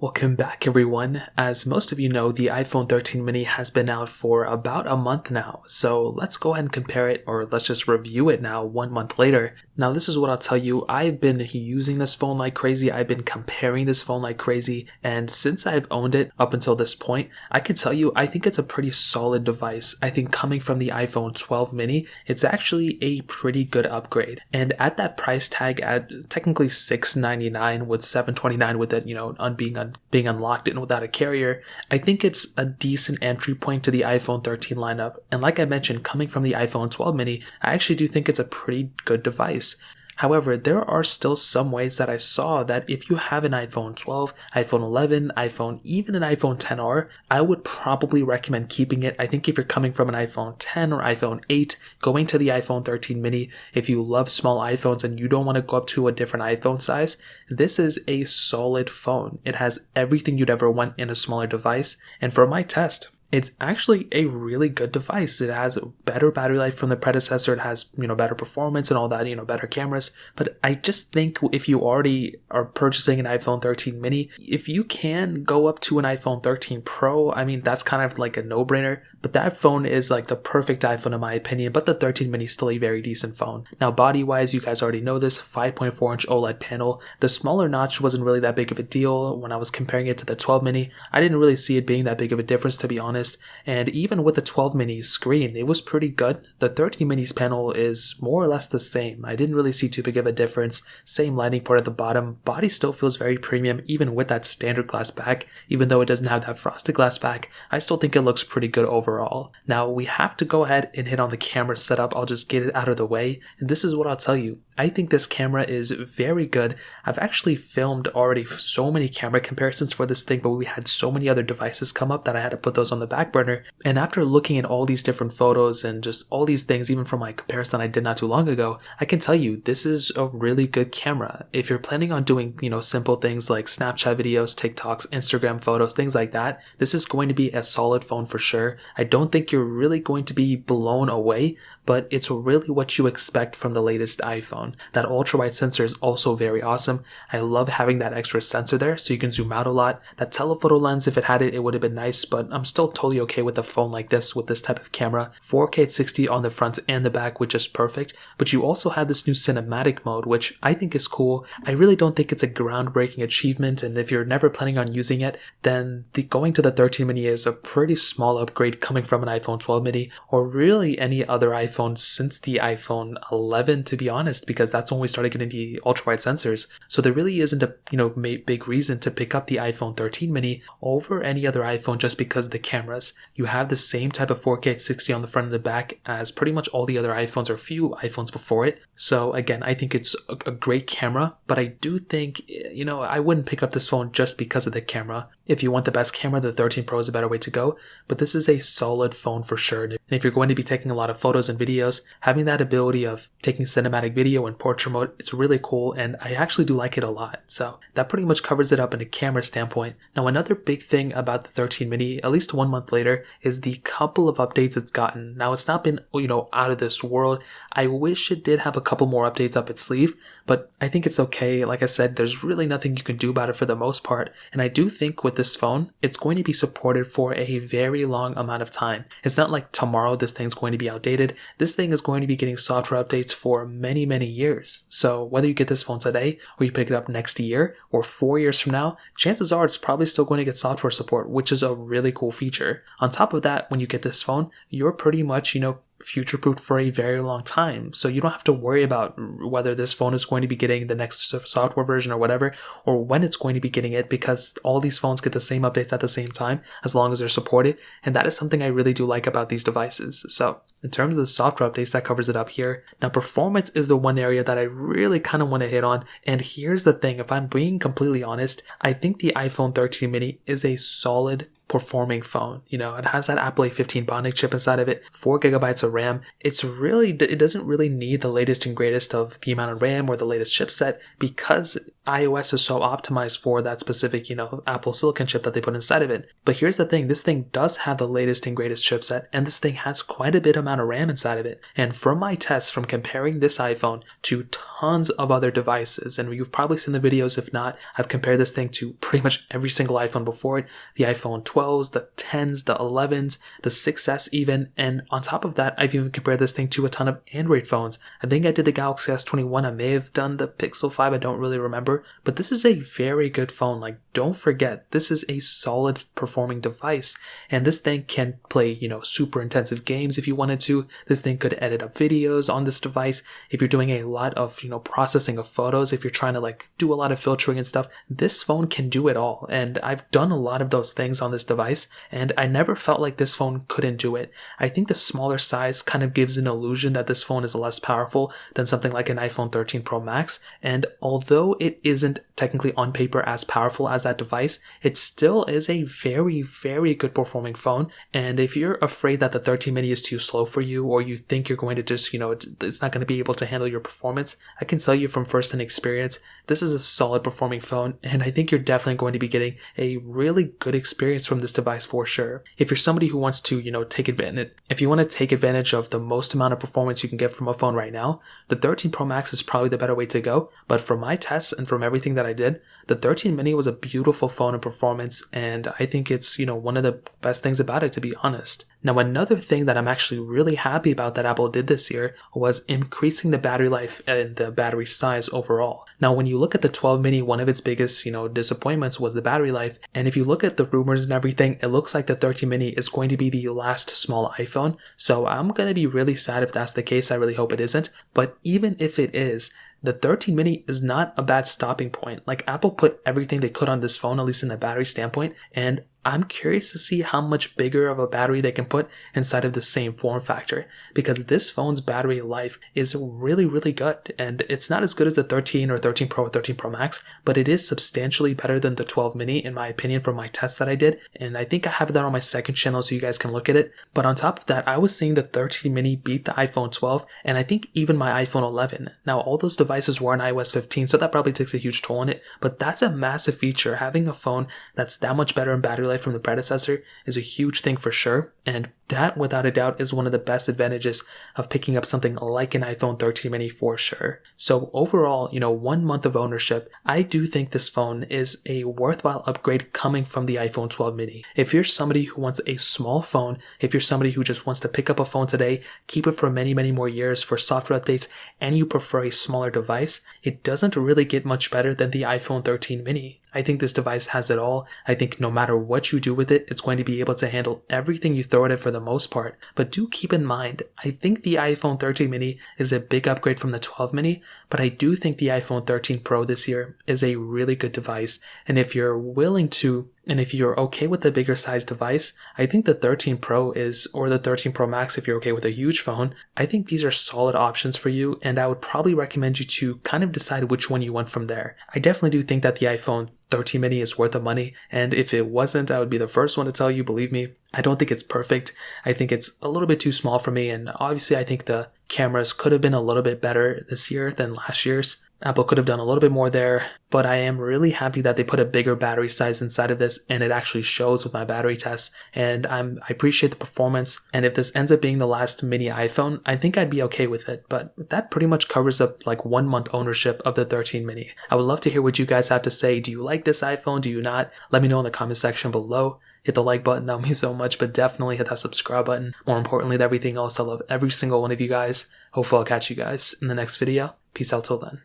Welcome back everyone. As most of you know, the iPhone 13 mini has been out for about a month now. So let's go ahead and compare it, or let's just review it now 1 month later. Now this is what I'll tell you. I've been using this phone like crazy. I've been comparing this phone like crazy. And since I've owned it up until this point, I can tell you, I think it's a pretty solid device. I think coming from the iPhone 12 mini, it's actually a pretty good upgrade. And at that price tag at technically $699 with $729 with it, being unlocked and without a carrier, I think it's a decent entry point to the iPhone 13 lineup. And like I mentioned, coming from the iPhone 12 mini, I actually do think it's a pretty good device. However, there are still some ways that I saw that if you have an iPhone 12, iPhone 11, even an iPhone XR, I would probably recommend keeping it. I think if you're coming from an iPhone 10 or iPhone 8, going to the iPhone 13 mini, if you love small iPhones and you don't want to go up to a different iPhone size, this is a solid phone. It has everything you'd ever want in a smaller device. And for my test, it's actually a really good device. It has better battery life from the predecessor. It has, better performance and all that, better cameras. But I just think if you already are purchasing an iPhone 13 mini, if you can go up to an iPhone 13 Pro, I mean, that's kind of like a no-brainer. But that phone is like the perfect iPhone in my opinion, but the 13 mini is still a very decent phone. Now, body-wise, you guys already know this, 5.4-inch OLED panel. The smaller notch wasn't really that big of a deal. When I was comparing it to the 12 mini, I didn't really see it being that big of a difference, to be honest. And even with the 12 mini's screen, it was pretty good. The 13 mini's panel is more or less the same. I didn't really see too big of a difference. Same lighting port at the bottom. Body still feels very premium, even with that standard glass back. Even though it doesn't have that frosted glass back, I still think it looks pretty good overall. Now, we have to go ahead and hit on the camera setup. I'll just get it out of the way. And this is what I'll tell you. I think this camera is very good. I've actually filmed already so many camera comparisons for this thing, but we had so many other devices come up that I had to put those on the back burner. And after looking at all these different photos and just all these things, even from my comparison I did not too long ago, I can tell you this is a really good camera. If you're planning on doing, simple things like Snapchat videos, TikToks, Instagram photos, things like that, this is going to be a solid phone for sure. I don't think you're really going to be blown away, but it's really what you expect from the latest iPhone. That ultra-wide sensor is also very awesome. I love having that extra sensor there so you can zoom out a lot. That telephoto lens, if it had it, it would have been nice, but I'm still totally okay with a phone like this with this type of camera. 4K at 60 on the front and the back, which is perfect. But you also have this new cinematic mode, which I think is cool. I really don't think it's a groundbreaking achievement, and if you're never planning on using it, then going to the 13 mini is a pretty small upgrade coming from an iPhone 12 mini, or really any other iPhone since the iPhone 11, to be honest, because that's when we started getting the ultra-wide sensors. So there really isn't a big reason to pick up the iPhone 13 mini over any other iPhone just because of the cameras. You have the same type of 4K at 60 on the front and the back as pretty much all the other iPhones or few iPhones before it. So again, I think it's a great camera, but I do think, I wouldn't pick up this phone just because of the camera. If you want the best camera, the 13 Pro is a better way to go, but this is a solid phone for sure. And if you're going to be taking a lot of photos and videos, having that ability of taking cinematic video in portrait mode, it's really cool, and I actually do like it a lot. So that pretty much covers it up in a camera standpoint. Now, another big thing about the 13 mini, at least 1 month later, is the couple of updates it's gotten. Now, it's not been, out of this world. I wish it did have a couple more updates up its sleeve, but I think it's okay. Like I said, there's really nothing you can do about it for the most part. And I do think with this phone, it's going to be supported for a very long amount of time. It's not like tomorrow this thing's going to be outdated. This thing is going to be getting software updates for many, many years. So whether you get this phone today or you pick it up next year or 4 years from now, chances are it's probably still going to get software support, which is a really cool feature. On top of that, when you get this phone, you're pretty much, future-proofed for a very long time. So you don't have to worry about whether this phone is going to be getting the next software version or whatever, or when it's going to be getting it, because all these phones get the same updates at the same time as long as they're supported. And that is something I really do like about these devices. So in terms of the software updates, that covers it up here. Now, performance is the one area that I really kind of want to hit on. And here's the thing, if I'm being completely honest, I think the iPhone 13 mini is a solid performing phone. You know, it has that Apple A15 Bionic chip inside of it, 4 gigabytes of RAM. It doesn't really need the latest and greatest of the amount of RAM or the latest chipset because iOS is so optimized for that specific, Apple Silicon chip that they put inside of it. But here's the thing, this thing does have the latest and greatest chipset, and this thing has quite a bit amount of RAM inside of it. And from my tests, from comparing this iPhone to tons of other devices, and you've probably seen the videos, if not, I've compared this thing to pretty much every single iPhone before it, the iPhone 12s, the 10s, the 11s, the 6S even, and on top of that, I've even compared this thing to a ton of Android phones. I think I did the Galaxy S21, I may have done the Pixel 5, I don't really remember, but this is a very good phone. Like, don't forget, this is a solid performing device, and this thing can play, super intensive games if you wanted to. This thing could edit up videos on this device. If you're doing a lot of, processing of photos, if you're trying to do a lot of filtering and stuff, this phone can do it all. And I've done a lot of those things on this device, and I never felt like this phone couldn't do it. I think the smaller size kind of gives an illusion that this phone is less powerful than something like an iPhone 13 Pro Max, and although it isn't technically on paper as powerful as that device, it still is a very, very good performing phone. And if you're afraid that the 13 mini is too slow for you, or you think you're going to just, it's not going to be able to handle your performance, I can tell you from first-hand experience, this is a solid performing phone, and I think you're definitely going to be getting a really good experience from this device for sure. If you're somebody who wants to, if you want to take advantage of the most amount of performance you can get from a phone right now, the 13 Pro Max is probably the better way to go. But from my tests and from everything that I did, the 13 mini was a beautiful phone in performance, and I think it's, one of the best things about it, to be honest. Now, another thing that I'm actually really happy about that Apple did this year was increasing the battery life and the battery size overall. Now, when you look at the 12 mini, one of its biggest, disappointments was the battery life. And if you look at the rumors and everything, it looks like the 13 mini is going to be the last small iPhone. So I'm going to be really sad if that's the case. I really hope it isn't. But even if it is, the 13 mini is not a bad stopping point. Like, Apple put everything they could on this phone, at least in the battery standpoint, and I'm curious to see how much bigger of a battery they can put inside of the same form factor, because this phone's battery life is really, really good. And it's not as good as the 13 or 13 Pro or 13 Pro Max, but it is substantially better than the 12 mini, in my opinion, from my tests that I did. And I think I have that on my second channel so you guys can look at it. But on top of that, I was seeing the 13 mini beat the iPhone 12, and I think even my iPhone 11. Now, all those devices were on iOS 15, so that probably takes a huge toll on it, but that's a massive feature. Having a phone that's that much better in battery life from the predecessor is a huge thing for sure, and that without a doubt is one of the best advantages of picking up something like an iPhone 13 mini for sure. So overall, 1 month of ownership, I do think this phone is a worthwhile upgrade coming from the iPhone 12 mini. If you're somebody who wants a small phone, if you're somebody who just wants to pick up a phone today, keep it for many, many more years for software updates, and you prefer a smaller device, it doesn't really get much better than the iPhone 13 mini. I think this device has it all. I think no matter what you do with it, it's going to be able to handle everything you throw at it for the most part. But do keep in mind, I think the iPhone 13 mini is a big upgrade from the 12 mini, but I do think the iPhone 13 Pro this year is a really good device. And if you're okay with a bigger size device, I think the 13 Pro or the 13 Pro Max, if you're okay with a huge phone, I think these are solid options for you, and I would probably recommend you to kind of decide which one you want from there. I definitely do think that the iPhone 13 mini is worth the money, and if it wasn't, I would be the first one to tell you, believe me. I don't think it's perfect. I think it's a little bit too small for me, and obviously I think the cameras could have been a little bit better this year than last year's. Apple could have done a little bit more there, but I am really happy that they put a bigger battery size inside of this, and it actually shows with my battery tests, and I appreciate the performance. And if this ends up being the last mini iPhone, I think I'd be okay with it, but that pretty much covers up like 1 month ownership of the 13 mini. I would love to hear what you guys have to say. Do you like this iPhone? Do you not? Let me know in the comment section below. Hit the like button, that would mean so much, but definitely hit that subscribe button. More importantly than everything else, I love every single one of you guys. Hopefully I'll catch you guys in the next video. Peace out till then.